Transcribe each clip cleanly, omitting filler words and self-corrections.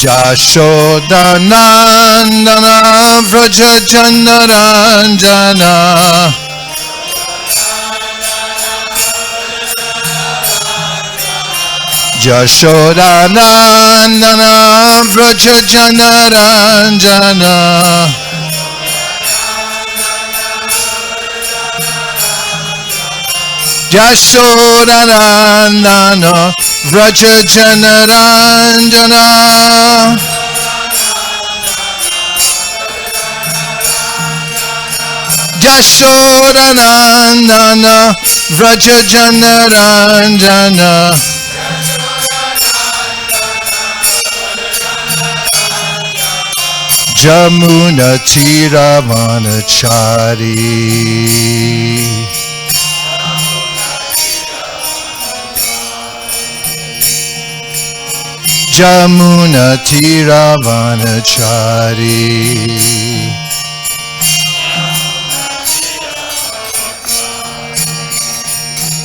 Jashodanandana Vraja Janaranjana Jashodanandana Vraja Janaranjana Jashodanandana Vraja Janaranjana Jashodanandana Vraja Janaranjana Jamuna Tiravanachari Jamuna Tiravanachari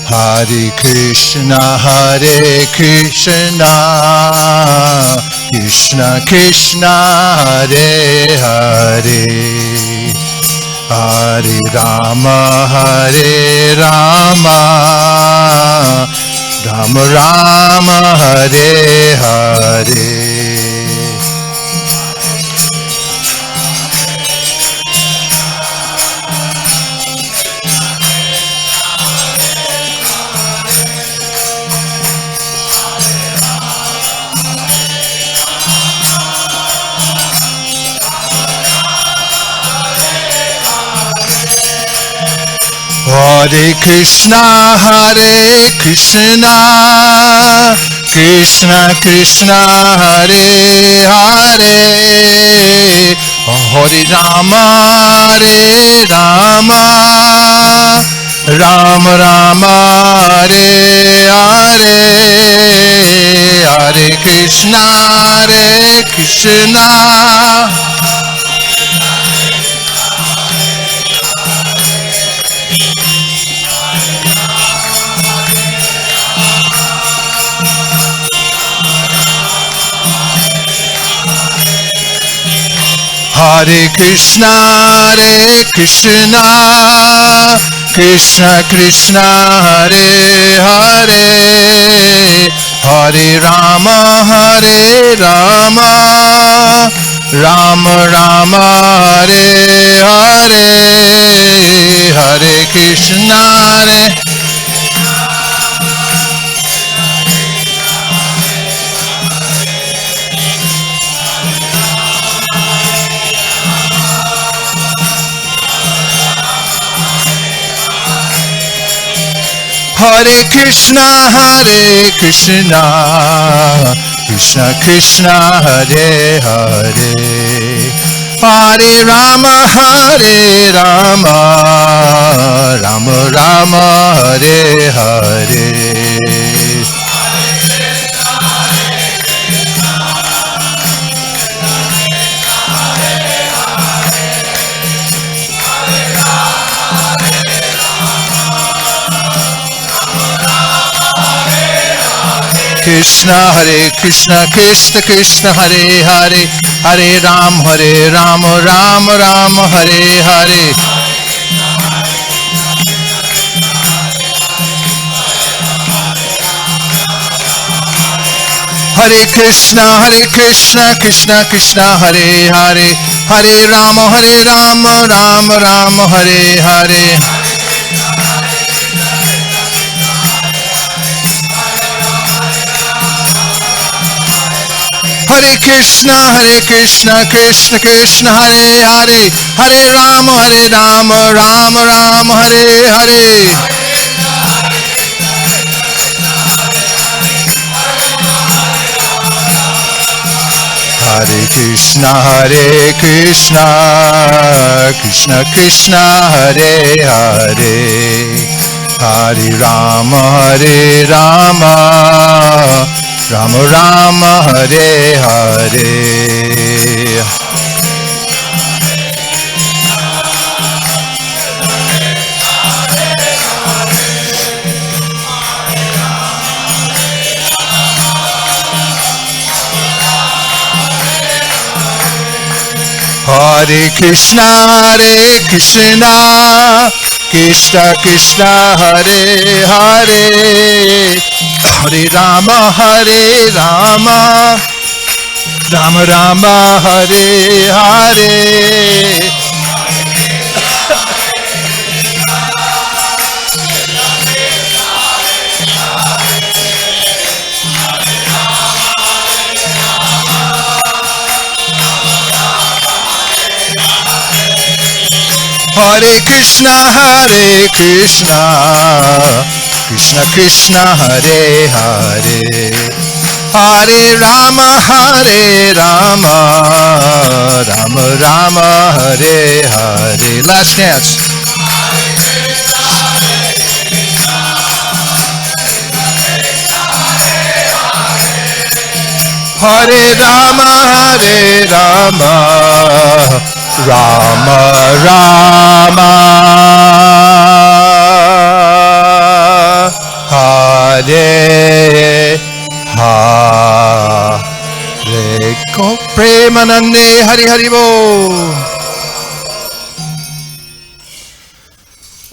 Hare Krishna Krishna Krishna Hare Hare Hare Rama Rama Rama Hare Hare Hare Krishna Krishna Krishna Hare Hare Hare Rama Rama Rama Hare Hare Hare Krishna Hare Krishna Krishna Krishna Hare Hare Hare Rama Rama Rama Hare Hare Hare Krishna Hare Krishna Krishna Krishna Hare Hare Hare Rama Rama Rama Hare Hare Krishna Krishna Krishna Hare Hare Hare Ram Ram Hare Hare Hare Krishna Krishna Krishna Hare Hare Hare Ram Ram Hare Hare Hare Krishna Krishna Krishna Hare Hare Hare Ram Ram Hare Hare Hare Krishna Krishna Krishna Hare Hare Hare Ram Rama Hare Hare Hare Krishna, Krishna Krishna, Hare Hare, Hare Rama, Rama Rama, Hare Hare. Hare Krishna, Krishna Krishna, Hare Hare, Hare Rama, Rama Rama, Hare Hare. Last dance. Hare Rama, Rama Rama, Hare Hare. Go Premanande, Hari Hari Bo.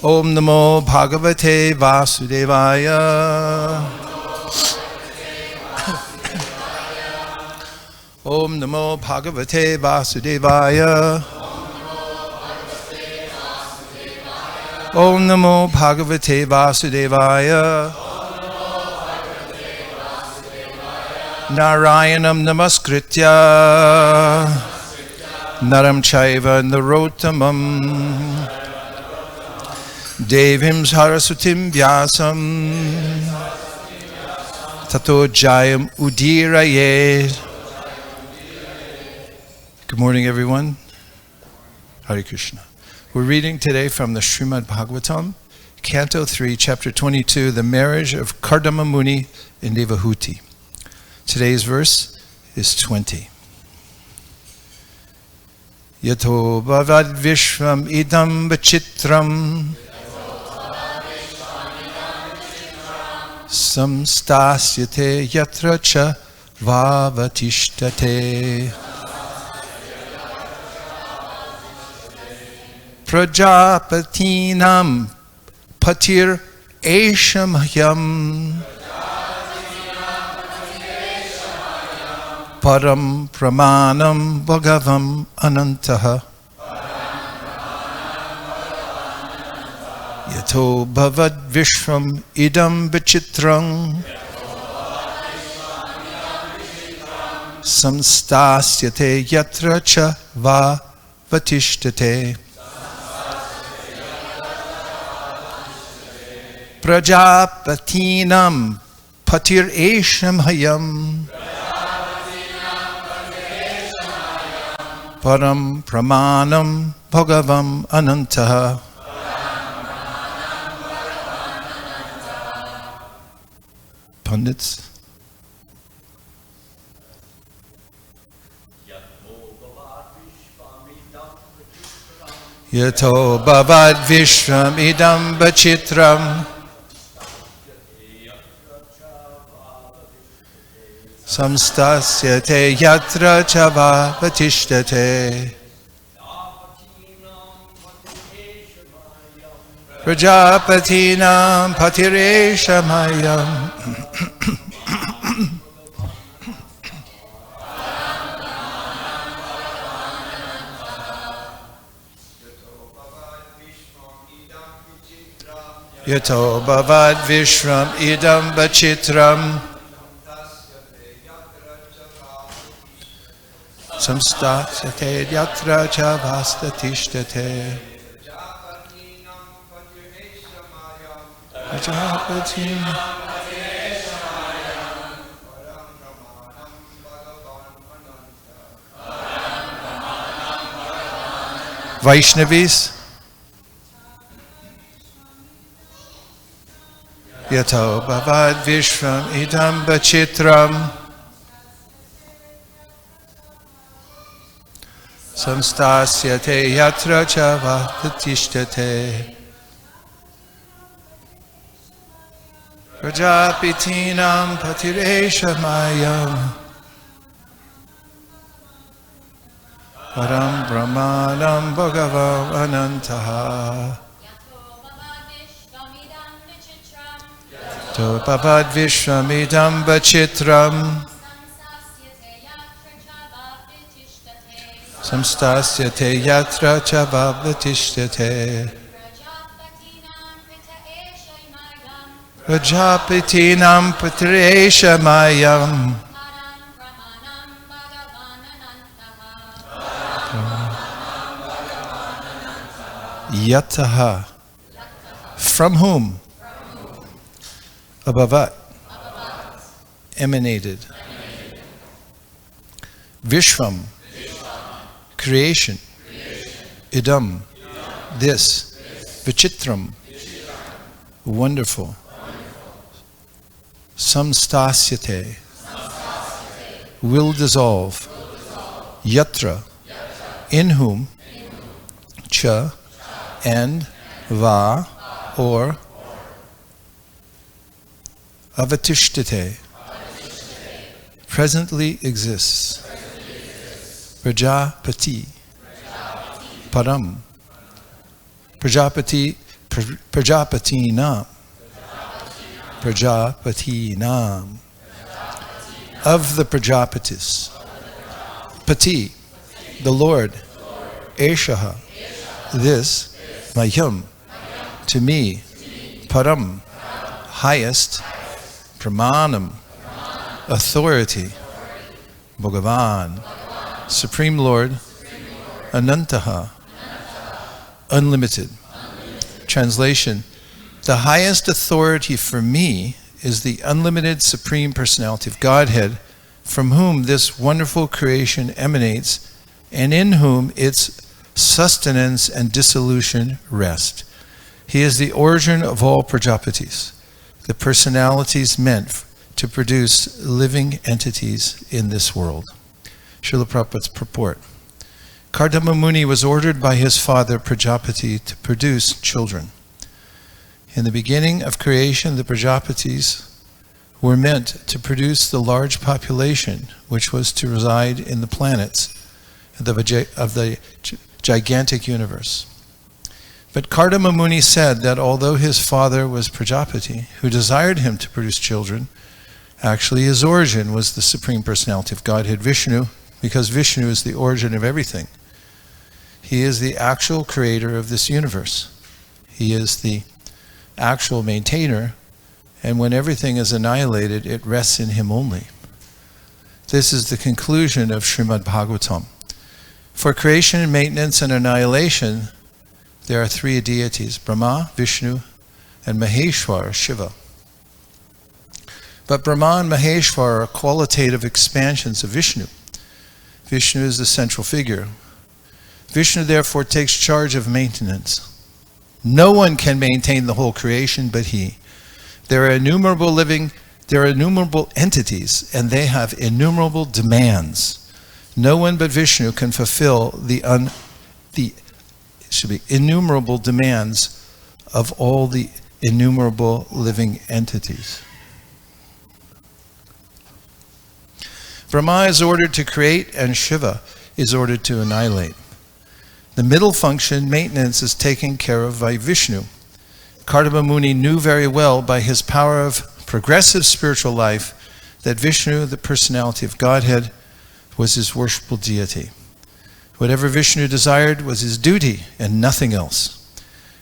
Om Namo Bhagavate Vasudevaya. Om Namo Bhagavate Vasudevaya. Om Namo Bhagavate Vasudevaya. Narayanam Namaskritya Naram Chaiva Narottamam Devim Saraswatim Vyasam Tato Jayam Udiraye. Good morning, everyone. Hare Krishna. We're reading today from the Srimad Bhagavatam, Canto 3, Chapter 22, the marriage of Kardama Muni and Devahuti. Today's verse is 20. Yato bhavad vishvam idam bachitram samstasyate yatra cha vavatishtate prajapatinam patir eshamayam param pramanam bhagavam anantaha yato bhavad vishvam idam vichitram samstasyate yatra cha va vatishtate prajapatinam patir eshamayam param pramanam bhagavam anantaha. Pundits. Yato bhavad vishvam idam bachitram samstasyate yatra chava vatishtate prajapatinam patireshamayam yato bhavad vishram idam bachitram samstasyate yatra cha vastatishtate Vaishnavis. Yato bhavad vishvam idam bachitram samstasyate yatra cha vatatishtate prajapitinam patireshamayam Param Brahmanam Bhagavan Anantaha. To Babad Vishwamidam Bachitram Samstasyate Yatra Chavabhatishyate Prajapatinam Putresha Mayam Yataha. From whom? Abhavat. Emanated. Vishwam. Creation. Idam. This. Vichitram. Wonderful. Samstasyate. Will dissolve. Yatra. In whom. Cha. And. Va. Or. Avatishtate. Presently exists. Prajapati. Param. Prajapatinam. Prajapatinam. Of the Prajapatis. Pati. The Lord. Eshaha. This. Mayam. To me. Param. Highest. Pramanam. Authority. Bhagavan. Supreme Lord. Anantaha. Unlimited. Translation. The highest authority for me is the unlimited Supreme Personality of Godhead, from whom this wonderful creation emanates, and in whom its sustenance and dissolution rest. He is the origin of all Prajapatis, the personalities meant to produce living entities in this world. Srila Prabhupada's purport. Kardama Muni was ordered by his father Prajapati to produce children. In the beginning of creation, the Prajapatis were meant to produce the large population which was to reside in the planets of the gigantic universe. But Kardama Muni said that although his father was Prajapati, who desired him to produce children, actually his origin was the Supreme Personality of Godhead, Vishnu, because Vishnu is the origin of everything. He is the actual creator of this universe. He is the actual maintainer, and when everything is annihilated, it rests in him only. This is the conclusion of Srimad Bhagavatam. For creation, maintenance, and annihilation, there are three deities, Brahma, Vishnu, and Maheshwar, Shiva. But Brahma and Maheshwar are qualitative expansions of Vishnu. Vishnu is the central figure. Vishnu therefore takes charge of maintenance. No one can maintain the whole creation but he. There are innumerable entities, and they have innumerable demands. No one but Vishnu can fulfill the innumerable demands of all the innumerable living entities. Brahma is ordered to create, and Shiva is ordered to annihilate. The middle function, maintenance, is taken care of by Vishnu. Kardama Muni knew very well by his power of progressive spiritual life that Vishnu, the personality of Godhead, was his worshipful deity. Whatever Vishnu desired was his duty and nothing else.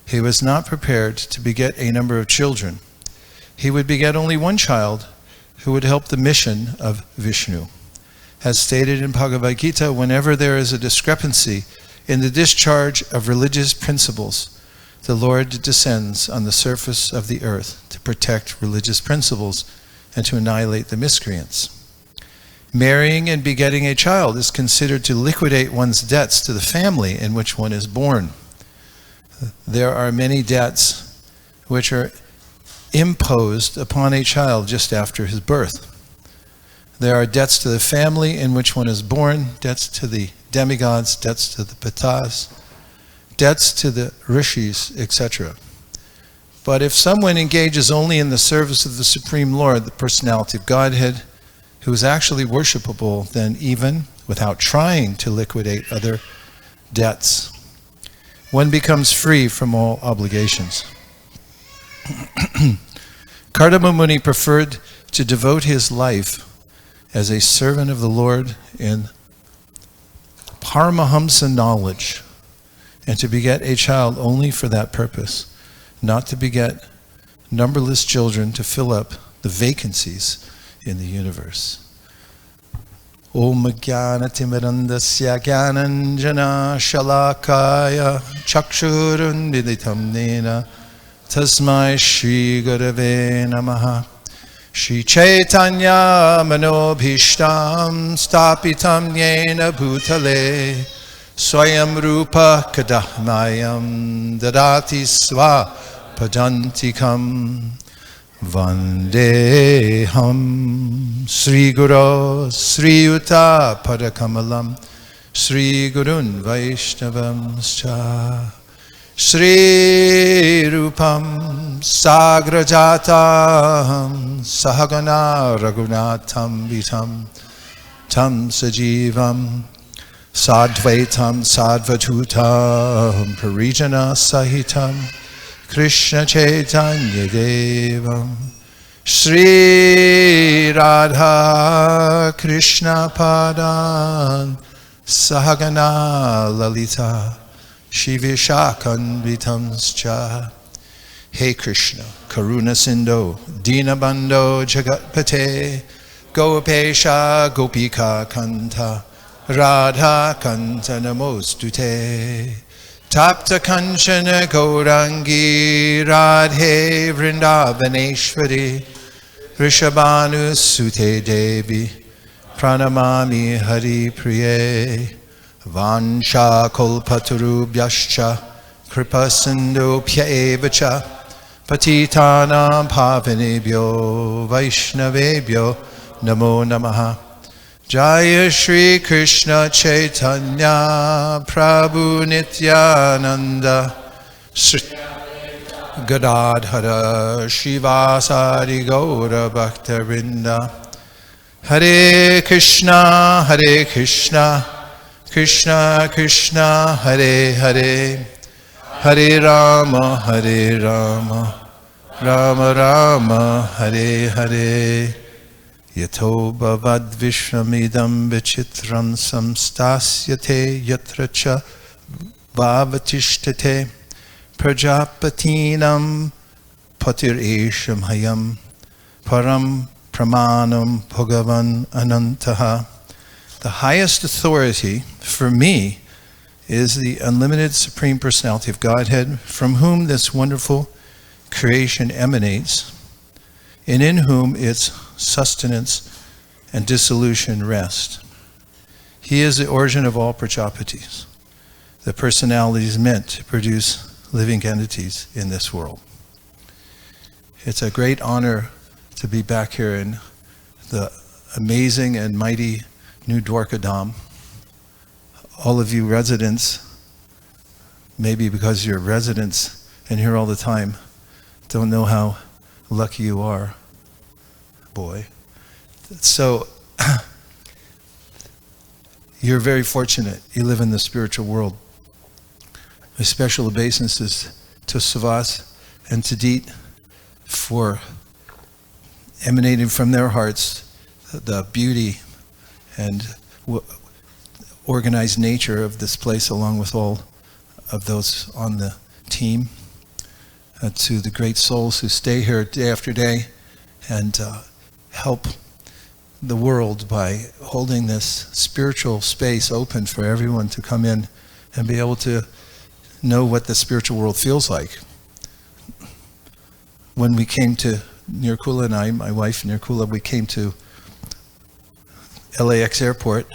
He was not prepared to beget a number of children. He would beget only one child who would help the mission of Vishnu. As stated in Bhagavad Gita, whenever there is a discrepancy in the discharge of religious principles, the Lord descends on the surface of the earth to protect religious principles and to annihilate the miscreants. Marrying and begetting a child is considered to liquidate one's debts to the family in which one is born. There are many debts which are imposed upon a child just after his birth. There are debts to the family in which one is born, debts to the demigods, debts to the pitas, debts to the rishis, etc. But if someone engages only in the service of the Supreme Lord, the personality of Godhead, who is actually worshipable, then even without trying to liquidate other debts. One becomes free from all obligations. Kardama Muni preferred to devote his life as a servant of the Lord in Paramahamsa knowledge, and to beget a child only for that purpose, not to beget numberless children to fill up the vacancies in the universe. Om Jnana Timirandasya Jnananjana Shalakaya Chakshurundiditam Nena Tasmai Shri Gurave Namaha. Shri Chaitanya Manobhishtam Stapitam Yena Bhutale Swayam Rupa Kadahmayam Dadati Sva Padantikam Vandeham Sri Guru Sri Yuta Padakamalam Sri Gurun Vaishnavam Scha Shri Rupam Sagrajatam Sahagana Raghunatham Vitam Tam Sajivam Sadvaitam Sadvatutam Parijana Sahitam Krishna Chaitanya Devam Shri Radha Krishna Padan Sahagana Lalita Shivishakanvitamscha. Hey Krishna, Karuna Sindhu, Dinabandho Jagatpate, Gopesha Gopika Kanta, Radha Kanta Namostute, Tapta Kanchana Gaurangi, Radhe Vrindavaneshwari, Rishabhanu Sute Devi, Pranamami Hari Priye. Vansha kolpaturubhyascha kripa sindhubhya evacha patitanam pavanebhyo vaishnavebhyo namo namaha. Jaya Shri Krishna Chaitanya Prabhu Nityananda Sri Gadadhara Shivasari Gaura Bhaktarinda. Hare Krishna Hare Krishna Krishna Krishna Hare Hare Hare Rama Hare Rama Rama Rama Hare Hare. Yato bhavad vishramidam vichitram samstasyate yatra cha bhavatishtete prajapatinam patir esham hayam param pramanam bhagavan anantaha. The highest authority for me is the unlimited Supreme Personality of Godhead, from whom this wonderful creation emanates, and in whom its sustenance and dissolution rest. He is the origin of all Prajapatis, the personalities meant to produce living entities in this world. It's a great honor to be back here in the amazing and mighty New Dwarka Dham. All of you residents, maybe because you're residents and here all the time, don't know how lucky you are, boy. So, you're very fortunate. You live in the spiritual world. My special obeisances to Savas and to Deet for emanating from their hearts the beauty and organized nature of this place, along with all of those on the team. To the great souls who stay here day after day and help the world by holding this spiritual space open for everyone to come in and be able to know what the spiritual world feels like. When we came to Nirkula and I, my wife Nirkula, we came to LAX airport.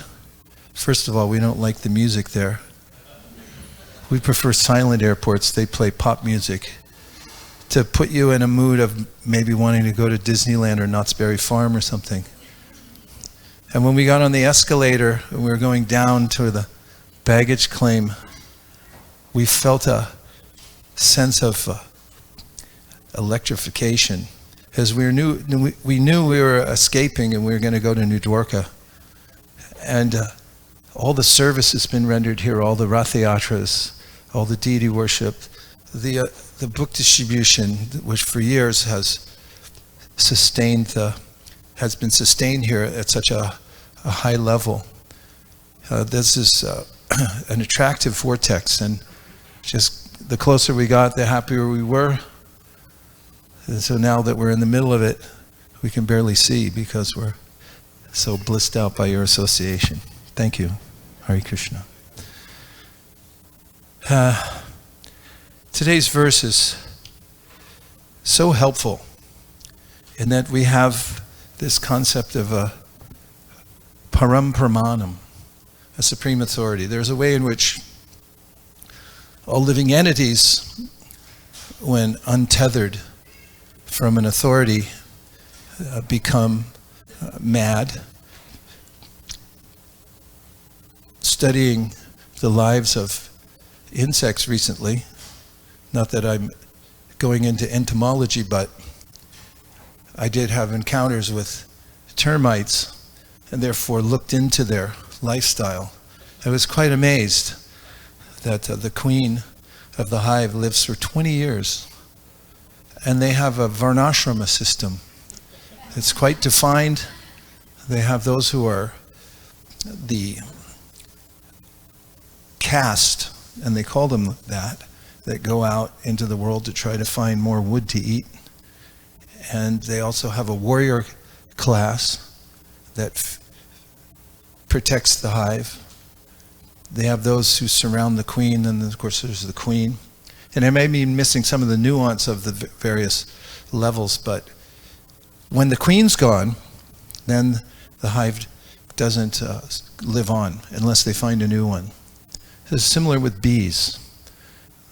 First of all, we don't like the music there. We prefer silent airports. They play pop music to put you in a mood of maybe wanting to go to Disneyland or Knott's Berry Farm or something. And when we got on the escalator and we were going down to the baggage claim, we felt a sense of electrification, as we knew we were escaping and we were going to go to New Dwarka. And all the service has been rendered here, all the Rathayatras, all the deity worship, the book distribution, which for years has been sustained here at such a high level. This is an attractive vortex, and just the closer we got, the happier we were. And so now that we're in the middle of it, we can barely see because we're so blissed out by your association. Thank you. Hare Krishna. Today's verse is so helpful in that we have this concept of a param pramanam, a supreme authority. There's a way in which all living entities, when untethered from an authority, become mad. Studying the lives of insects recently, not that I'm going into entomology, but I did have encounters with termites and therefore looked into their lifestyle. I was quite amazed that the queen of the hive lives for 20 years, and they have a varnashrama system. It's quite defined. They have those who are the caste, and they call them that go out into the world to try to find more wood to eat. And they also have a warrior class that protects the hive. They have those who surround the queen, and of course there's the queen. And I may be missing some of the nuance of the various levels, but when the queen's gone, then the hive doesn't live on unless they find a new one. It's similar with bees,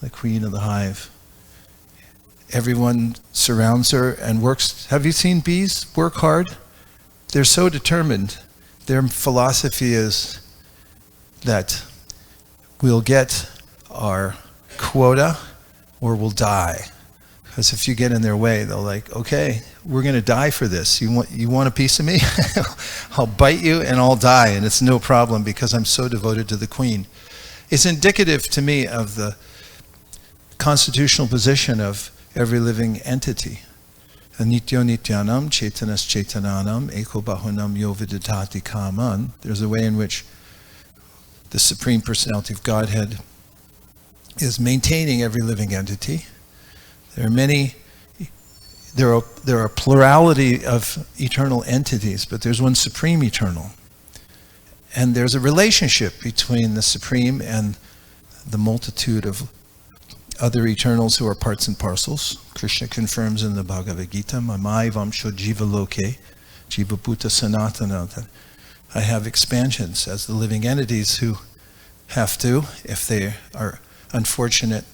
the queen of the hive. Everyone surrounds her and works. Have you seen bees work hard? They're so determined. Their philosophy is that we'll get our quota or we'll die. Because if you get in their way, they'll like, okay, we're going to die for this. You want a piece of me? I'll bite you and I'll die, and it's no problem because I'm so devoted to the queen. It's indicative to me of the constitutional position of every living entity. Anityo nityanam, chetanas chetananam, eko bahunam yo viditati kaman. There's a way in which the Supreme Personality of Godhead is maintaining every living entity. There are a plurality of eternal entities, but there's one supreme eternal. And there's a relationship between the supreme and the multitude of other eternals who are parts and parcels. Krishna confirms in the Bhagavad Gita, Mamai Vamsho Jiva Loke, Jiva Bhuta Sanatana, that I have expansions as the living entities who have to, if they are unfortunate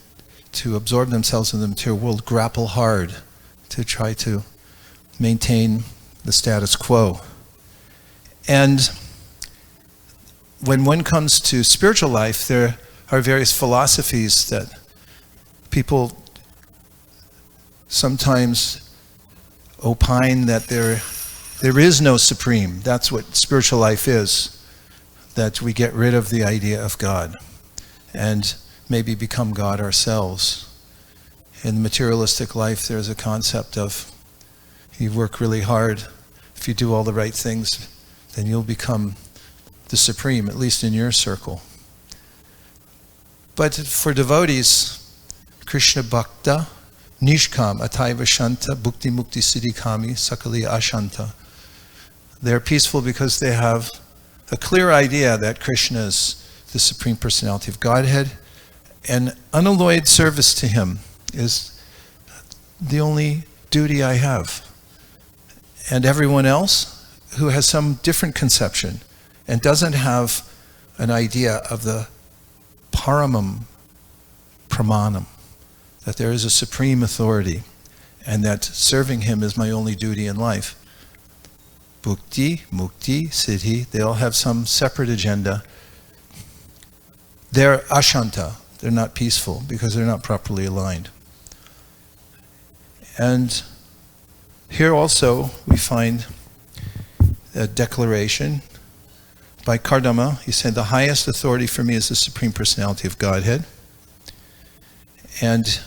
to absorb themselves in the material world, grapple hard to try to maintain the status quo. And when one comes to spiritual life, there are various philosophies that people sometimes opine that there is no supreme. That's what spiritual life is, that we get rid of the idea of God and maybe become God ourselves. In the materialistic life, there's a concept of you work really hard. If you do all the right things, then you'll become the supreme, at least in your circle. But for devotees, Krishna Bhakta, Nishkam, Ataiva Shanta, Bhukti Mukti Siddhikami, Sakali Ashanta. They're peaceful because they have a clear idea that Krishna is the Supreme Personality of Godhead, and unalloyed service to Him is the only duty I have. And everyone else who has some different conception and doesn't have an idea of the paramam pramanam, that there is a supreme authority and that serving Him is my only duty in life. Bhukti, Mukti, Siddhi, they all have some separate agenda. They're ashanta, they're not peaceful because they're not properly aligned. And here also we find a declaration by Kardama. He said, the highest authority for me is the Supreme Personality of Godhead. And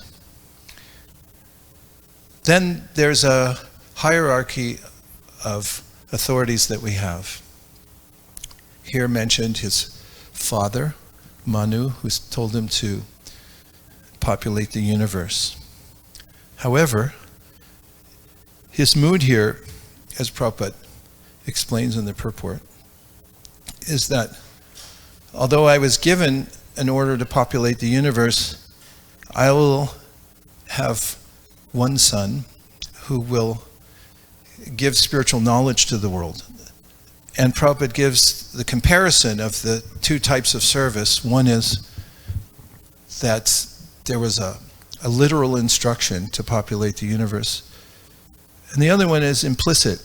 then there's a hierarchy of authorities that we have. Here mentioned his father, Manu, who's told him to populate the universe. However, his mood here, as Prabhupada explains in the purport, is that although I was given an order to populate the universe, I will have one son who will give spiritual knowledge to the world. And Prabhupada gives the comparison of the two types of service. One is that there was a literal instruction to populate the universe. And the other one is implicit.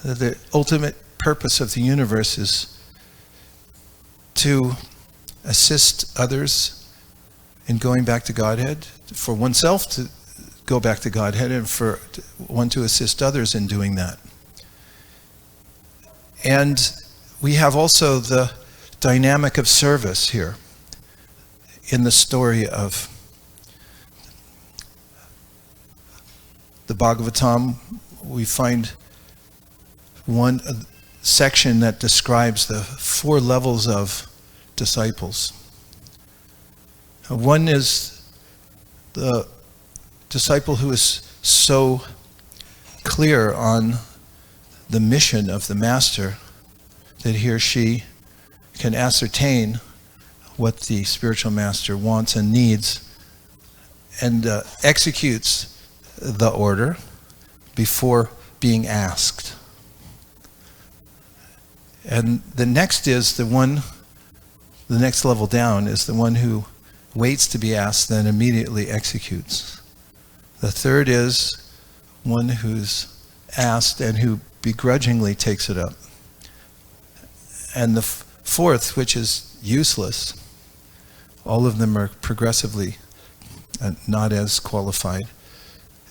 The ultimate purpose of the universe is to assist others in going back to Godhead, for oneself to go back to Godhead, and for one to assist others in doing that. And we have also the dynamic of service here in the story of the Bhagavatam. We find one section that describes the 4 levels of disciples. One is the disciple who is so clear on the mission of the master that he or she can ascertain what the spiritual master wants and needs, and executes the order before being asked. And the next is the next level down is the one who waits to be asked, then immediately executes. The third is one who's asked and who begrudgingly takes it up. And the fourth, which is useless, all of them are progressively not as qualified,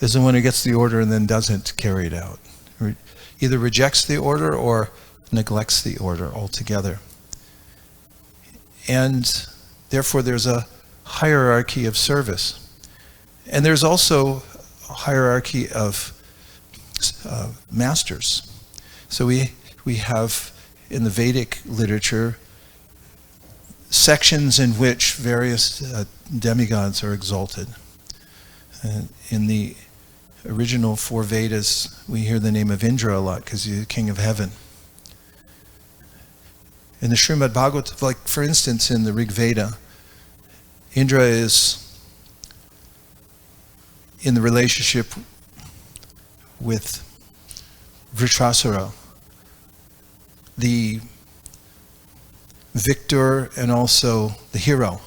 is the one who gets the order and then doesn't carry it out. Either rejects the order or neglects the order altogether. And therefore there's a hierarchy of service. And there's also a hierarchy of masters. So we have in the Vedic literature sections in which various demigods are exalted. In the original 4 Vedas, we hear the name of Indra a lot because he's the king of heaven. In the Srimad Bhagavatam, like for instance in the Rig Veda, Indra is in the relationship with Vritrasura, the victor and also the hero.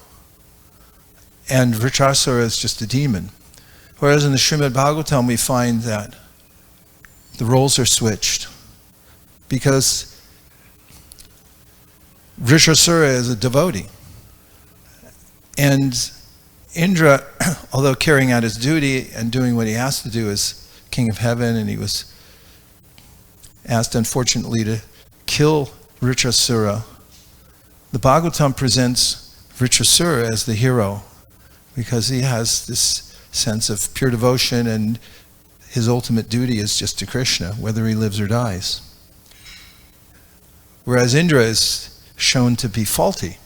And Vritrasura is just a demon. Whereas in the Srimad Bhagavatam we find that the roles are switched, because Vritrasura is a devotee. And Indra, although carrying out his duty and doing what he has to do as king of heaven, and he was asked unfortunately to kill Vritrasura, the Bhagavatam presents Vritrasura as the hero, because he has this sense of pure devotion and his ultimate duty is just to Krishna, whether he lives or dies. Whereas Indra is shown to be faulty.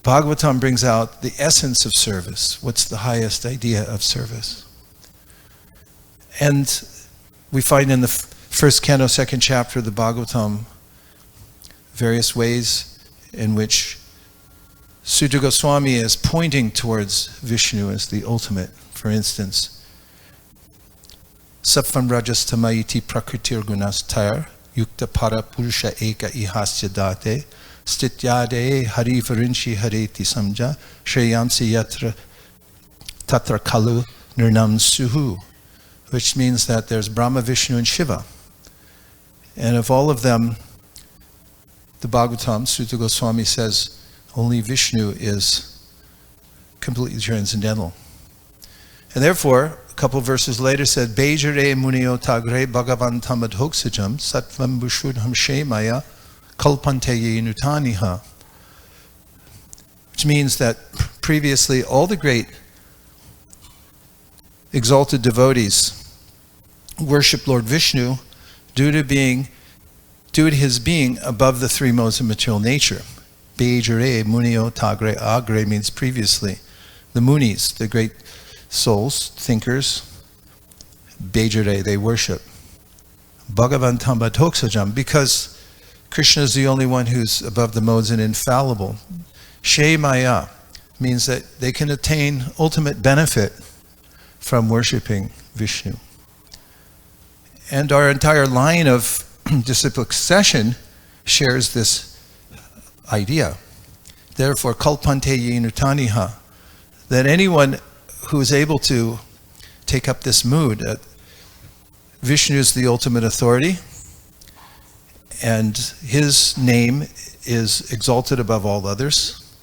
Bhagavatam brings out the essence of service. What's the highest idea of service? And we find in the first canto, 2nd chapter of the Bhagavatam, various ways in which Sutta Goswami is pointing towards Vishnu as the ultimate. For instance, Sapvam Rajastamayiti Prakritir Gunastayar Yukta Para Purusha Eka Ihasya Date Stityade Hari Varinshi Hareti Samja Shreyansi Yatra Tatra Kalu Nirnam Suhu, which means that there's Brahma, Vishnu, and Shiva. And of all of them, the Bhagavatam, Sutta Goswami says, only Vishnu is completely transcendental. And therefore, a couple of verses later said, Bejare Munio Tagre Bhagavan Tamadhoksajam Satvam Bushudham Shemaya kalpante nutaniha, which means that previously all the great exalted devotees worship Lord Vishnu due to his being above the three modes of material nature. Bejare, Munio, Tagre, Agre means previously. The Munis, the great souls, thinkers, Bejare, they worship. Bhagavan Tambadoksajam, because Krishna is the only one who's above the modes and infallible. She Maya means that they can attain ultimate benefit from worshiping Vishnu. And our entire line of disciplic succession shares this idea. Therefore, kalpante yenutaniha, that anyone who is able to take up this mood, Vishnu is the ultimate authority, and his name is exalted above all others.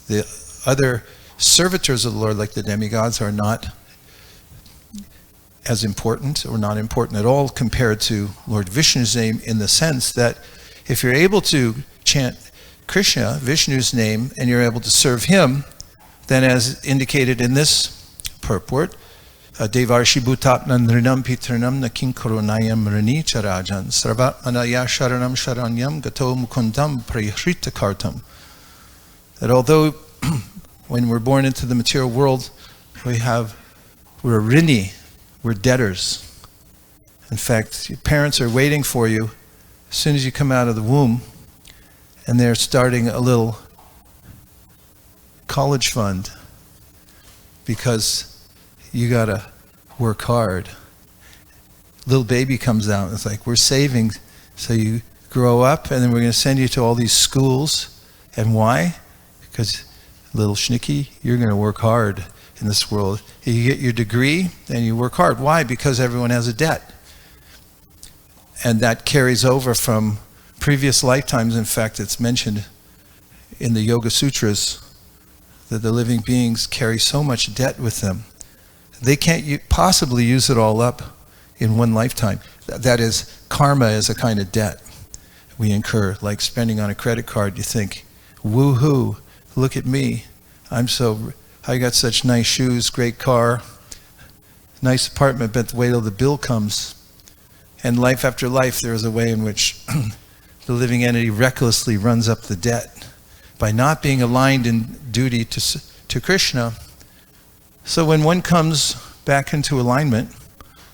The other servitors of the Lord, like the demigods, are not as important or not important at all compared to Lord Vishnu's name, in the sense that if you're able to chant Krishna, Vishnu's name, and you're able to serve him, then as indicated in this purport, Devarshi bhutatna nrinam pitranam nakinkoronayam rani charajan sarvatmanaya sharanam sharanyam gato mukundam prayahrita kartam. That although when we're born into the material world, we're rini, we're debtors. In fact, your parents are waiting for you as soon as you come out of the womb, and they're starting a little college fund because you gotta work hard. Little baby comes out, and it's like, we're saving so you grow up, and then we're gonna send you to all these schools. And why? Because little schnicky, you're gonna work hard in this world. You get your degree and you work hard. Why? Because everyone has a debt. And that carries over from previous lifetimes. In fact, it's mentioned in the Yoga Sutras that the living beings carry so much debt with them. They can't possibly use it all up in one lifetime. That is, karma is a kind of debt we incur, like spending on a credit card. You think, woohoo, look at me. I got such nice shoes, great car, nice apartment, but wait till the bill comes. And life after life, there is a way in which the living entity recklessly runs up the debt by not being aligned in duty to Krishna. So when one comes back into alignment,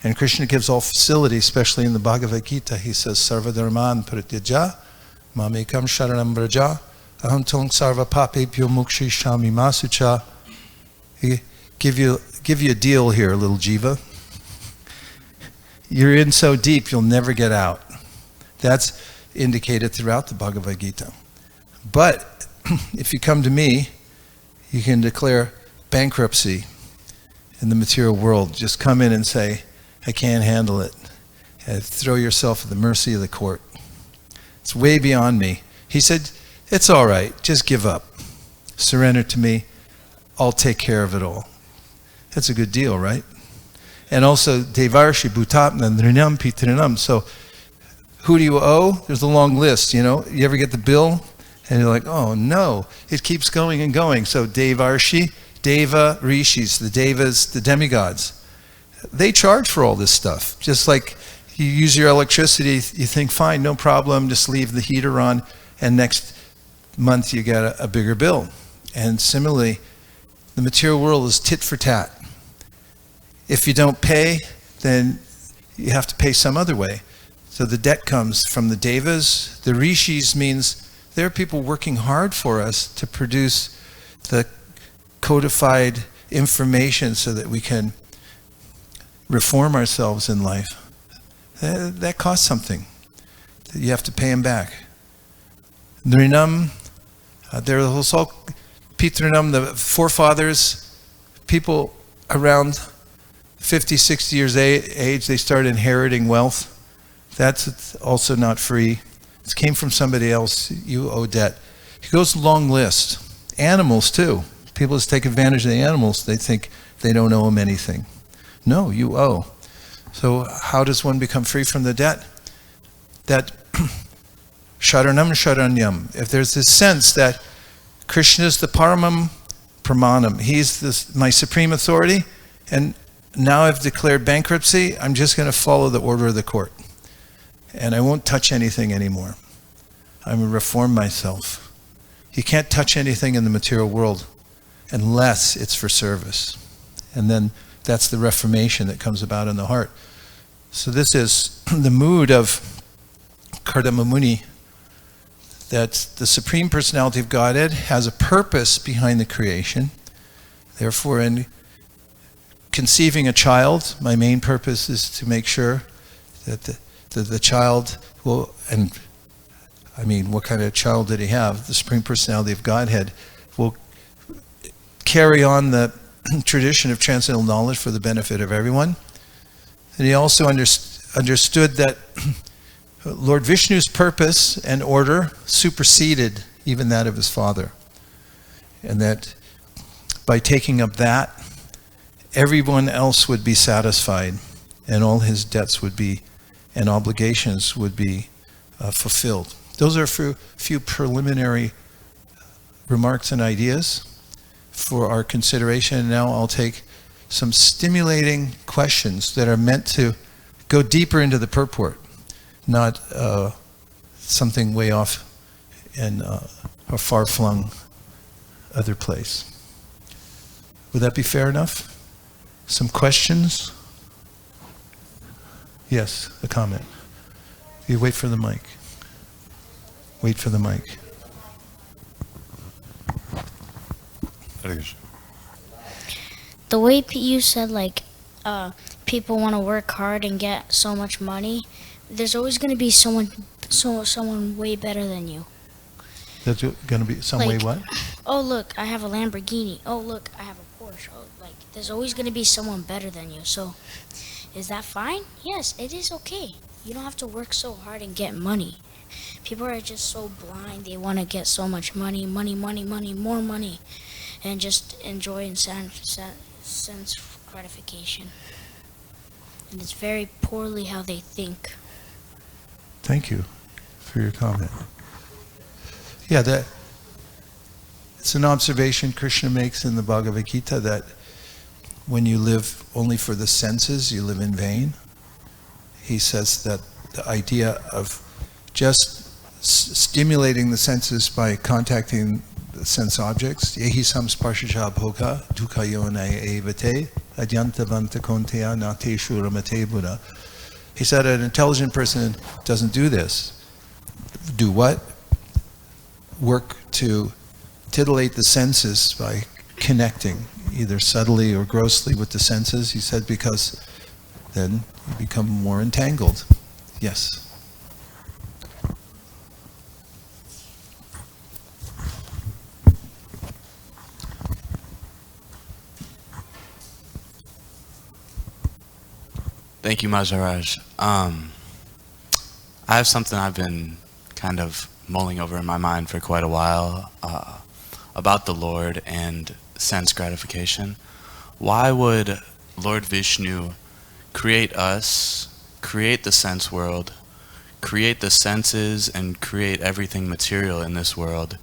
and Krishna gives all facility, especially in the Bhagavad Gita, he says, Sarva dharman pratyaja, mamekam sharanam vraja, aham tong sarva papebhyo mukshishami masucha. He give you a deal here, little jiva. You're in so deep, you'll never get out. That's indicated throughout the Bhagavad Gita. But if you come to me, you can declare bankruptcy in the material world. Just come in and say, I can't handle it. And throw yourself at the mercy of the court. It's way beyond me. He said, it's all right, just give up. Surrender to me. I'll take care of it all. That's a good deal, right? And also, Devarshi bhutatna nrinam pitrinam. So, who do you owe? There's a long list, you know. You ever get the bill? And you're like, oh no, it keeps going and going. So, Devarshi, Deva Rishis, the Devas, the demigods, they charge for all this stuff. Just like you use your electricity, you think, fine, no problem, just leave the heater on, and next month you get a bigger bill. And similarly, the material world is tit for tat. If you don't pay, then you have to pay some other way. So the debt comes from the devas. The rishis means there are people working hard for us to produce the codified information so that we can reform ourselves in life. That costs something. You have to pay them back. Nrinam, there are also Pitranam, the forefathers, people around 50, 60 years age, they start inheriting wealth. That's also not free. It came from somebody else. You owe debt. It goes a long list. Animals too. People just take advantage of the animals. They think they don't owe them anything. No, you owe. So how does one become free from the debt? That Sharanam Sharanyam. If there's this sense that Krishna is the Paramam Pramanam, he's my supreme authority, and now I've declared bankruptcy, I'm just going to follow the order of the court. And I won't touch anything anymore. I'm going to reform myself. You can't touch anything in the material world unless it's for service. And then that's the reformation that comes about in the heart. So this is the mood of Kardama Muni, that the Supreme Personality of Godhead has a purpose behind the creation. Therefore, in conceiving a child, my main purpose is to make sure that the child will, and I mean, what kind of child did he have? The Supreme Personality of Godhead will carry on the tradition of transcendental knowledge for the benefit of everyone. And he also understood that Lord Vishnu's purpose and order superseded even that of his father. And that by taking up that, everyone else would be satisfied and all his debts would be, and obligations would be fulfilled. Those are a few preliminary remarks and ideas for our consideration. And now I'll take some stimulating questions that are meant to go deeper into the purport, not something way off in a far-flung other place. Would that be fair enough? Some questions? Yes, a comment. You wait for the mic. Wait for the mic. The way you said, like, people want to work hard and get so much money, there's always going to be someone way better than you. There's going to be some way what? Oh, look, I have a Lamborghini. Oh, look, I have a Porsche. Oh, like, there's always going to be someone better than you. So, is that fine? Yes, it is okay. You don't have to work so hard and get money. People are just so blind. They want to get so much money, more money, and just enjoy and sense gratification. And it's very poorly how they think. Thank you for your comment. Yeah, it's an observation Krishna makes in the Bhagavad Gita that when you live only for the senses, you live in vain. He says that the idea of just stimulating the senses by contacting the sense objects, yehi samsparshaja bhoga dukkayonaya evate adyantavanta konteya nateshu ramate buddha. He said an intelligent person doesn't do this. Do what? Work to titillate the senses by connecting either subtly or grossly with the senses. He said because then you become more entangled. Yes. Thank you, Maharaj. I have something I've been kind of mulling over in my mind for quite a while about the Lord and sense gratification. Why would Lord Vishnu create us, create the sense world, create the senses, and create everything material in this world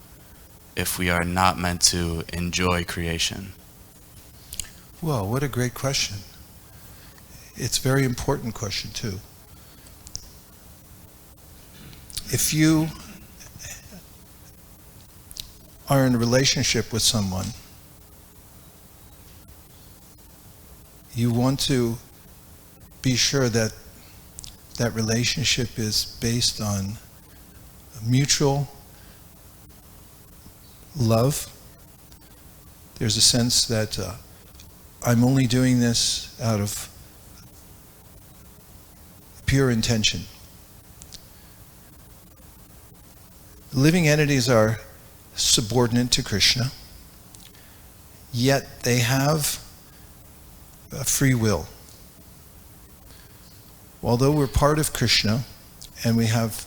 if we are not meant to enjoy creation? Well, what a great question. It's a very important question, too. If you are in a relationship with someone, you want to be sure that that relationship is based on mutual love. There's a sense that I'm only doing this out of pure intention. Living entities are subordinate to Krishna, yet they have a free will. Although we're part of Krishna and we have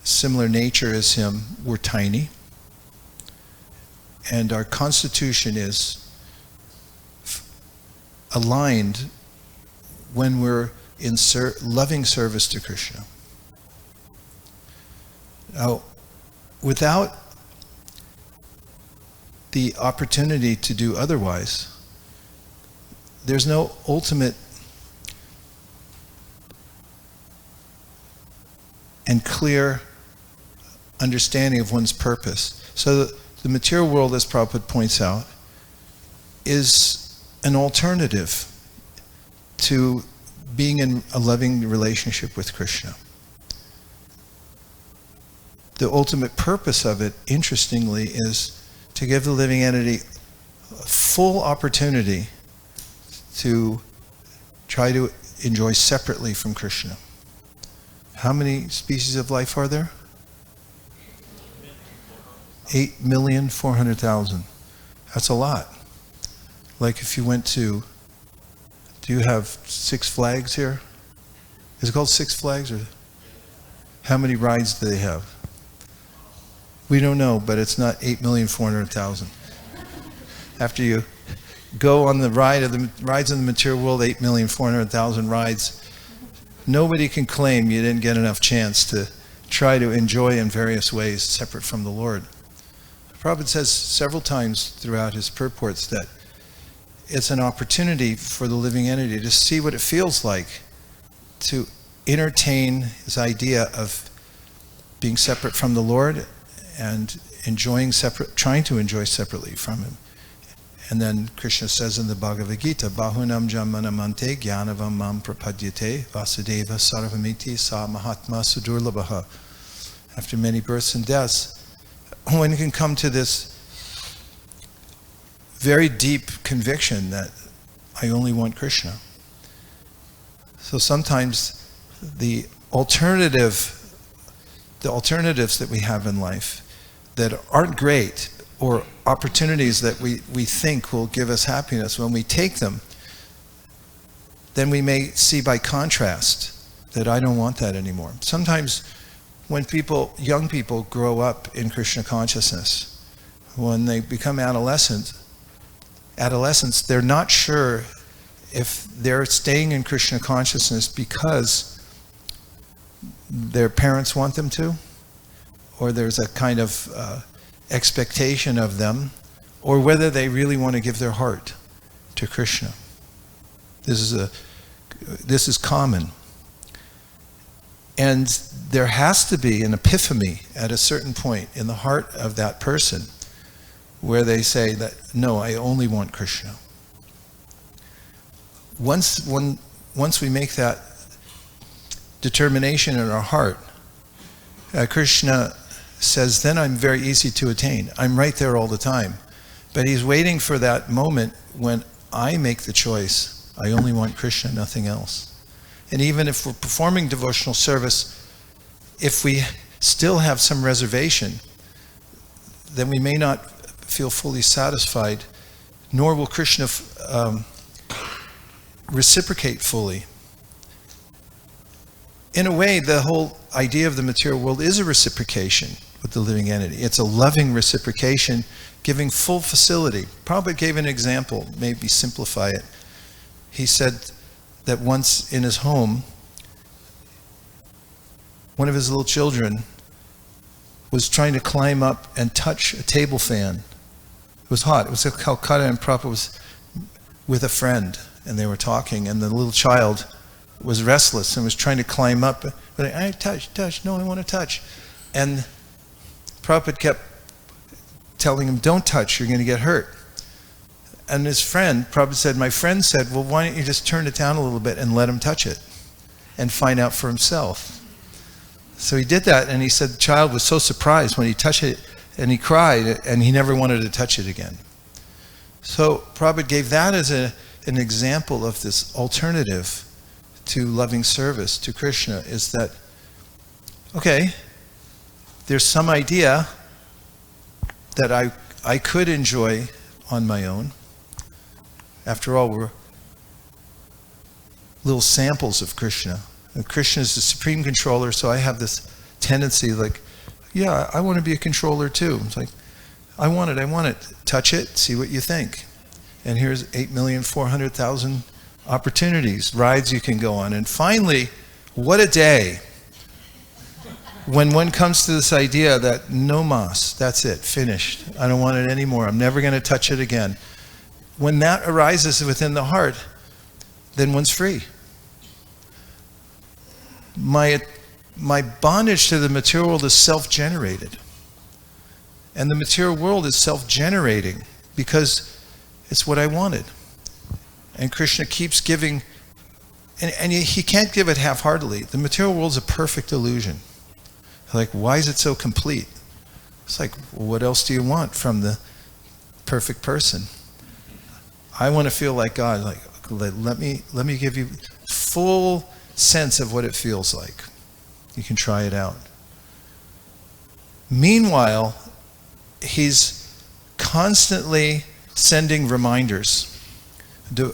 similar nature as him, we're tiny, and our constitution is aligned when we're in loving service to Krishna. Now, without the opportunity to do otherwise, there's no ultimate and clear understanding of one's purpose. So the material world, as Prabhupada points out, is an alternative to being in a loving relationship with Krishna. The ultimate purpose of it, interestingly, is to give the living entity full opportunity to try to enjoy separately from Krishna. How many species of life are there? 8,400,000. That's a lot. Like if you went to, do you have Six Flags here? Is it called Six Flags? Or how many rides do they have? We don't know, but it's not 8,400,000. After you go on the rides in the material world, 8,400,000 rides, nobody can claim you didn't get enough chance to try to enjoy in various ways separate from the Lord. Prabhupada says several times throughout his purports that it's an opportunity for the living entity to see what it feels like to entertain his idea of being separate from the Lord and trying to enjoy separately from him. And then Krishna says in the Bhagavad Gita, Bahunam jamanamante gyanavam mam prapadyate vasudeva sarvamiti sa mahatma sudurlabhaha. After many births and deaths, one can come to this very deep conviction that I only want Krishna. So sometimes the alternatives that we have in life that aren't great, or opportunities that we think will give us happiness, when we take them, then we may see by contrast that I don't want that anymore. Sometimes when young people grow up in Krishna consciousness, when they become adolescents, they're not sure if they're staying in Krishna consciousness because their parents want them to, or there's a kind of expectation of them, or whether they really want to give their heart to Krishna. This is common. And there has to be an epiphany at a certain point in the heart of that person where they say that, no, I only want Krishna. Once we make that determination in our heart, Krishna says, then I'm very easy to attain. I'm right there all the time. But he's waiting for that moment when I make the choice, I only want Krishna, nothing else. And even if we're performing devotional service, if we still have some reservation, then we may not feel fully satisfied, nor will Krishna reciprocate fully. In a way, the whole idea of the material world is a reciprocation with the living entity. It's a loving reciprocation, giving full facility. Prabhupada gave an example, maybe simplify it. He said that once in his home, one of his little children was trying to climb up and touch a table fan. It was hot. It was Calcutta, and Prabhupada was with a friend, and they were talking, and the little child was restless and was trying to climb up. But I touch, no, I want to touch. And Prabhupada kept telling him, don't touch, you're going to get hurt. And his friend, Prabhupada said, my friend said, well, why don't you just turn it down a little bit and let him touch it and find out for himself. So he did that, and he said the child was so surprised when he touched it, and he cried, and he never wanted to touch it again. So Prabhupada gave that as an example of this alternative to loving service to Krishna, is that, okay, there's some idea that I could enjoy on my own. After all, we're little samples of Krishna. And Krishna is the supreme controller, so I have this tendency like, yeah, I want to be a controller too. It's like, I want it. Touch it, see what you think. And here's 8,400,000 opportunities, rides you can go on. And finally, what a day. when one comes to this idea that no mas, that's it, finished. I don't want it anymore. I'm never going to touch it again. When that arises within the heart, then one's free. My bondage to the material world is self-generated. And the material world is self-generating because it's what I wanted. And Krishna keeps giving, and he can't give it half-heartedly. The material world is a perfect illusion. Like, why is it so complete? It's like, well, what else do you want from the perfect person? I want to feel like God. Like, let me give you full sense of what it feels like. You can try it out. Meanwhile, he's constantly sending reminders.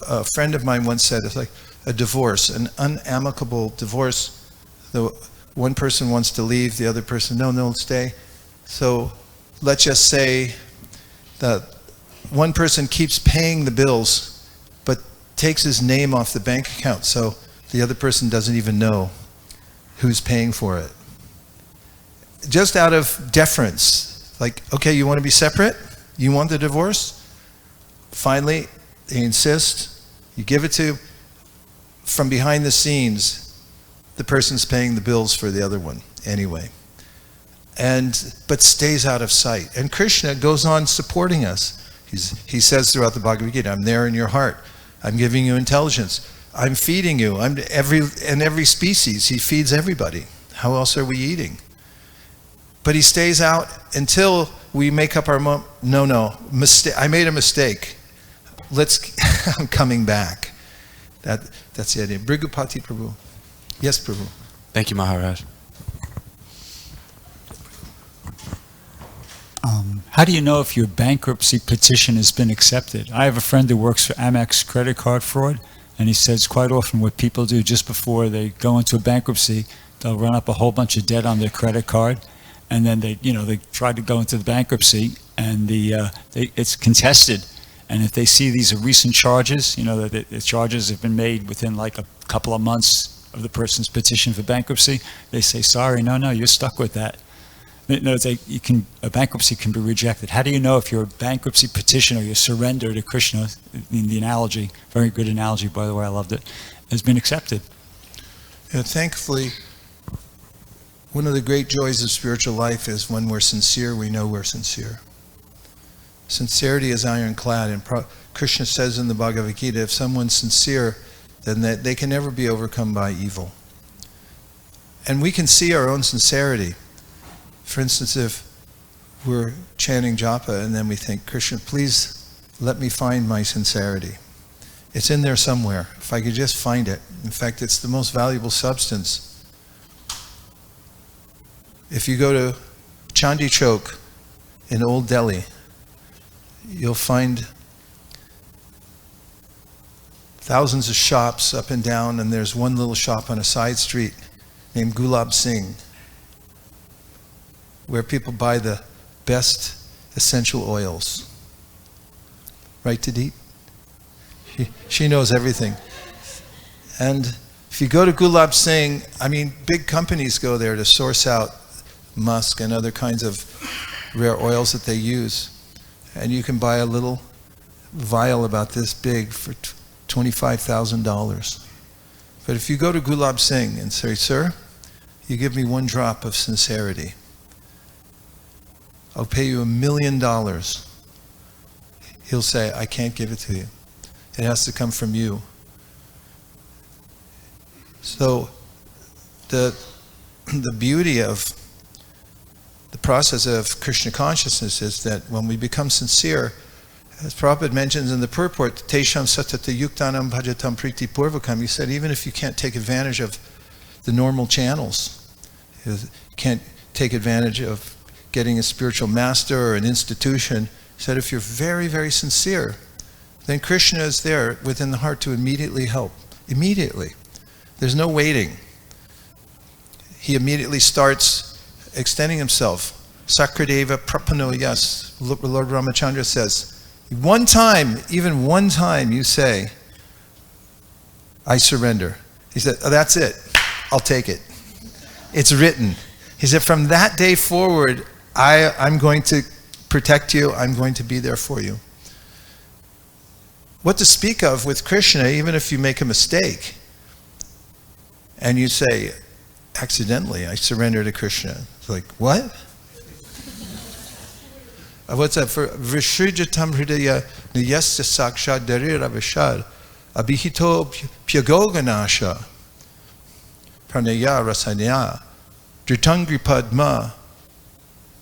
A friend of mine once said, it's like a divorce, an unamicable divorce. The one person wants to leave, the other person, no, stay. So let's just say that one person keeps paying the bills, but takes his name off the bank account, so the other person doesn't even know who's paying for it. Just out of deference, like, okay, you want to be separate? You want the divorce? Finally, they insist, you give it to, from behind the scenes, the person's paying the bills for the other one anyway. But stays out of sight. And Krishna goes on supporting us. He says throughout the Bhagavad Gita, I'm there in your heart. I'm giving you intelligence. I'm feeding you. Every species, he feeds everybody. How else are we eating? But he stays out until we make up our mind. No, I made a mistake. I'm coming back. That's the idea. Brigupati Prabhu. Yes, Prabhu. Thank you, Maharaj. How do you know if your bankruptcy petition has been accepted? I have a friend who works for Amex credit card fraud, and he says quite often what people do just before they go into a bankruptcy, they'll run up a whole bunch of debt on their credit card, and then they try to go into the bankruptcy, and it's contested. And if they see these recent charges, that the charges have been made within like a couple of months of the person's petition for bankruptcy, they say, sorry, no, you're stuck with that. No, a bankruptcy can be rejected. How do you know if your bankruptcy petition or your surrender to Krishna, in the analogy, very good analogy, by the way, I loved it, has been accepted? Yeah, thankfully, one of the great joys of spiritual life is when we're sincere, we know we're sincere. Sincerity is ironclad, and Krishna says in the Bhagavad Gita, if someone's sincere, then they can never be overcome by evil. And we can see our own sincerity. For instance, if we're chanting japa and then we think, Krishna, please let me find my sincerity. It's in there somewhere. If I could just find it. In fact, it's the most valuable substance. If you go to Chandi Chowk in Old Delhi, you'll find thousands of shops up and down, and there's one little shop on a side street named Gulab Singh, where people buy the best essential oils. Right, Deep? She knows everything. And if you go to Gulab Singh, big companies go there to source out musk and other kinds of rare oils that they use. And you can buy a little vial about this big for $25,000. But if you go to Gulab Singh and say, sir, you give me one drop of sincerity, I'll pay you $1 million. He'll say, I can't give it to you. It has to come from you. So the beauty of the process of Krishna consciousness is that when we become sincere, as Prabhupada mentions in the purport, Tesham satata yuktanam bhajatam priti purvakam, he said even if you can't take advantage of the normal channels, you can't take advantage of getting a spiritual master or an institution, he said if you're very, very sincere, then Krishna is there within the heart to immediately help. Immediately. There's no waiting. He immediately starts extending himself. Sakradeva prapano, yes. Lord Ramachandra says, one time, even one time you say, I surrender. He said, oh, that's it. I'll take it. It's written. He said, from that day forward, I'm going to protect you. I'm going to be there for you. What to speak of with Krishna, even if you make a mistake and you say, accidentally, I surrender to Krishna. It's like, what? What's that? For Vrishujatam Hridaya Niyasya Saksha Darir Avishad Abhihito Pyagoganasha Pranaya Rasanya Dritangri Padma.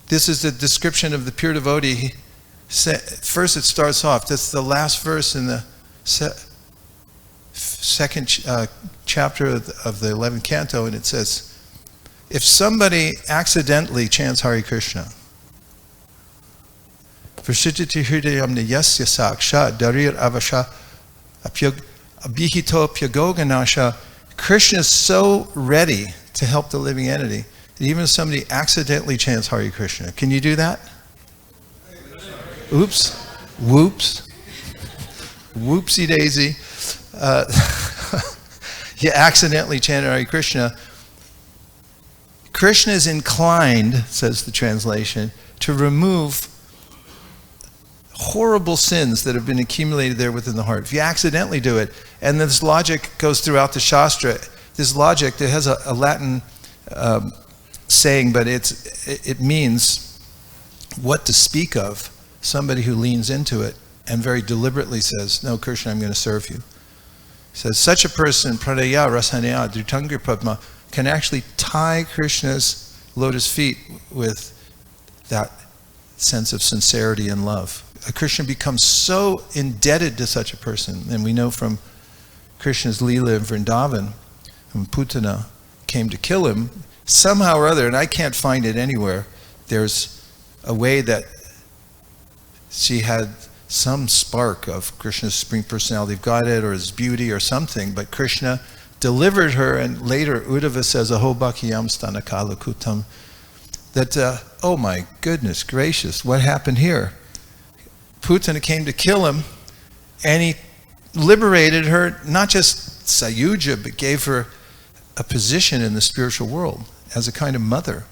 This is the description of the pure devotee. First it starts off, that's the last verse in the second chapter of the 11th canto, and it says, if somebody accidentally chants Hare Krishna, Prasititi Hridayamna Yasya Saksha Darir Avasha Abhihito Pyagoganasha, Krishna is so ready to help the living entity that even if somebody accidentally chants Hare Krishna, can you do that? Oops, whoops, whoopsie daisy. You accidentally chanted Hare Krishna. Krishna is inclined, says the translation, to remove horrible sins that have been accumulated there within the heart. If you accidentally do it, and this logic goes throughout the Shastra, this logic, that has a Latin saying, but it means what to speak of. Somebody who leans into it and very deliberately says, no, Krishna, I'm going to serve you. Says such a person, pradaya rasanya dhritangri padma, can actually tie Krishna's lotus feet with that sense of sincerity and love. A Krishna becomes so indebted to such a person, and we know from Krishna's Leela in Vrindavan, when Putana came to kill him, somehow or other, and I can't find it anywhere, there's a way that she had some spark of Krishna's Supreme Personality of Godhead or his beauty or something, but Krishna delivered her, and later Uddhava says, Aho bhakiyam stanakala kutam, that, oh my goodness gracious, what happened here? Putana came to kill him, and he liberated her, not just sayuja, but gave her a position in the spiritual world as a kind of mother.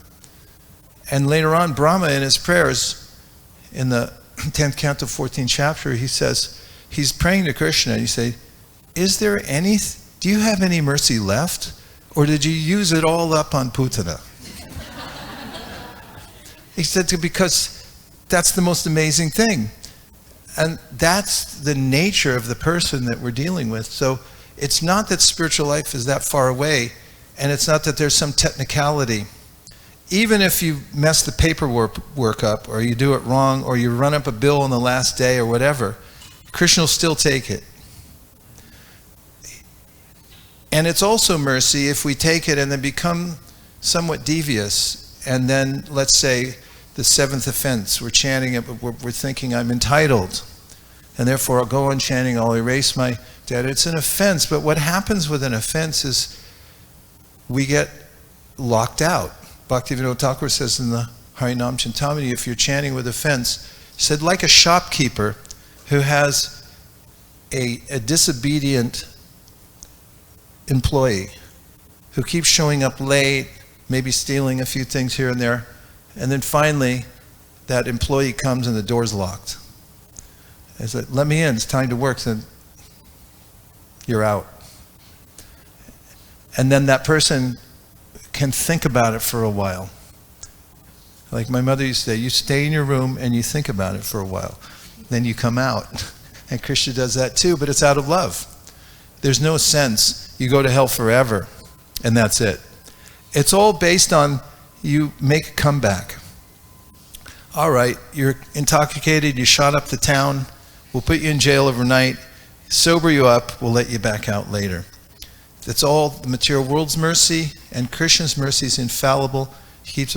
And later on, Brahma in his prayers, in the 10th canto, 14th chapter, he says, he's praying to Krishna, and he says, do you have any mercy left? Or did you use it all up on Putana? He said, because that's the most amazing thing. And that's the nature of the person that we're dealing with. So it's not that spiritual life is that far away, and it's not that there's some technicality. Even if you mess the paperwork up, or you do it wrong, or you run up a bill on the last day, or whatever, Krishna will still take it. And it's also mercy if we take it and then become somewhat devious, and then, let's say, the seventh offense, we're chanting it, but we're thinking I'm entitled, and therefore I'll go on chanting, I'll erase my debt. It's an offense, but what happens with an offense is we get locked out. Bhaktivinoda Thakur says in the Harinam Chintamani, if you're chanting with offense, he said, like a shopkeeper who has a disobedient employee who keeps showing up late, maybe stealing a few things here and there, and then finally that employee comes and the door's locked. He said, let me in, it's time to work. Then you're out. And then that person can think about it for a while. Like my mother used to say, you stay in your room and you think about it for a while. Then you come out. And Krishna does that too, but it's out of love. There's no sense you go to hell forever and that's it. It's all based on you make a comeback. All right, you're intoxicated, you shot up the town, we'll put you in jail overnight, sober you up, we'll let you back out later. That's all the material world's mercy, and Krishna's mercy is infallible. He keeps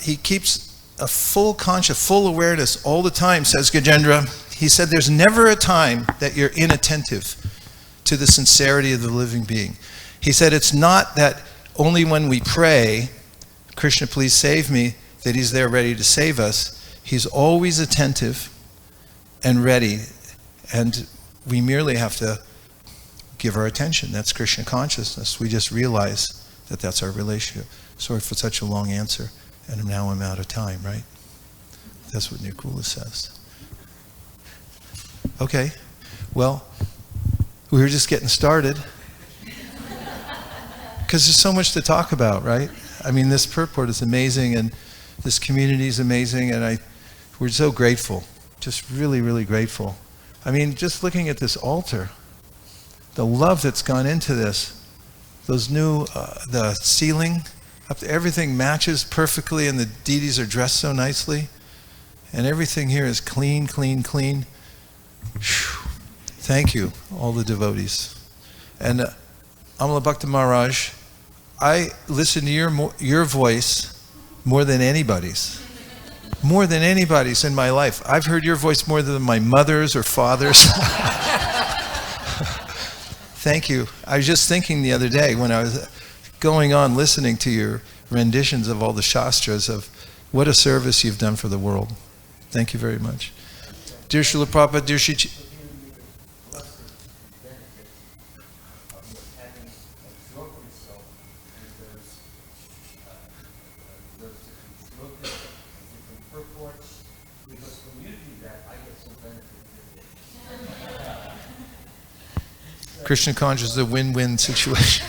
he keeps a full conscious, full awareness all the time, says Gajendra. He said there's never a time that you're inattentive to the sincerity of the living being. He said it's not that only when we pray, Krishna please save me, that he's there ready to save us. He's always attentive and ready, and we merely have to give our attention. That's Krishna consciousness. We just realize that's our relationship. Sorry for such a long answer, and now I'm out of time, right? That's what Nikula says. Okay, well, we were just getting started. Because there's so much to talk about, right? I mean, this purport is amazing, and this community is amazing, and we're so grateful. Just really, really grateful. I mean, just looking at this altar, the love that's gone into this, those new, the ceiling, everything matches perfectly, and the deities are dressed so nicely, and everything here is clean, clean, clean. Whew. Thank you, all the devotees. And Amala Bhakta Maharaj, I listen to your voice more than anybody's. More than anybody's in my life. I've heard your voice more than my mother's or father's. Thank you. I was just thinking the other day when I was going on listening to your renditions of all the Shastras of what a service you've done for the world. Thank you very much. Dear Srila Prabhupada, dear Shri... Krishna conscious is a win-win situation.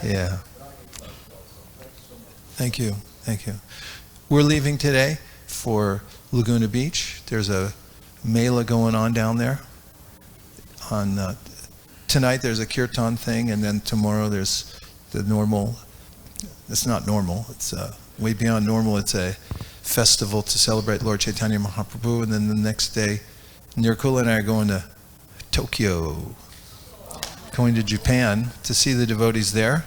Yeah. Thank you. Thank you. We're leaving today for Laguna Beach. There's a mela going on down there. Tonight there's a kirtan thing, and then tomorrow there's the normal. It's not normal. It's way beyond normal. It's a festival to celebrate Lord Chaitanya Mahaprabhu, and then the next day, Nirkula and I are going to Tokyo, going to Japan to see the devotees there.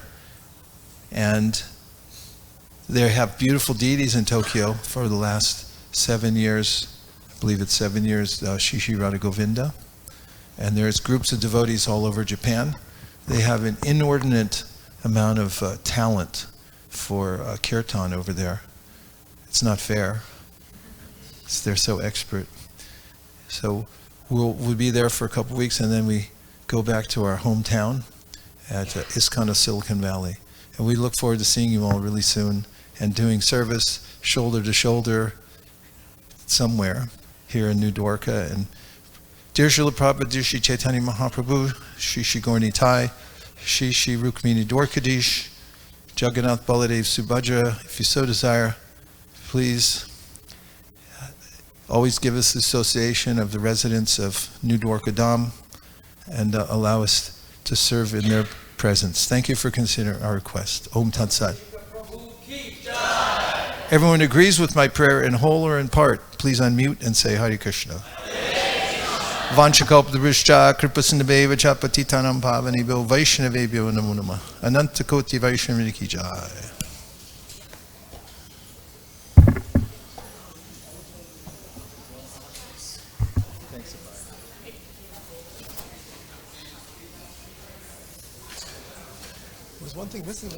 And they have beautiful deities in Tokyo for the last 7 years. I believe it's 7 years, Shishi Radha Govinda. And there's groups of devotees all over Japan. They have an inordinate amount of talent for kirtan over there. It's not fair. They're so expert. So we'll be there for a couple of weeks, and then we go back to our hometown at ISKCON of Silicon Valley. And we look forward to seeing you all really soon and doing service shoulder to shoulder somewhere here in New Dwarka. And dear Srila Prabhupada, dear Shri Chaitanya Mahaprabhu, Shri Shri Gaura Nitai, Shri Shri Rukmini Dwarkadish, Jagannath Baladev Subhadra, if you so desire, please always give us the association of the residents of New Dwarka Dham and allow us to serve in their presence. Thank you for considering our request. Om Tat Sat. Everyone agrees with my prayer in whole or in part. Please unmute and say Hare Krishna. Vanchakalpadrishcha kripasindabheva cha patitanam pavanebhyo vaishnavebhyo namo namah. Anantakoti Vaishnavini ki jai. There's one thing missing.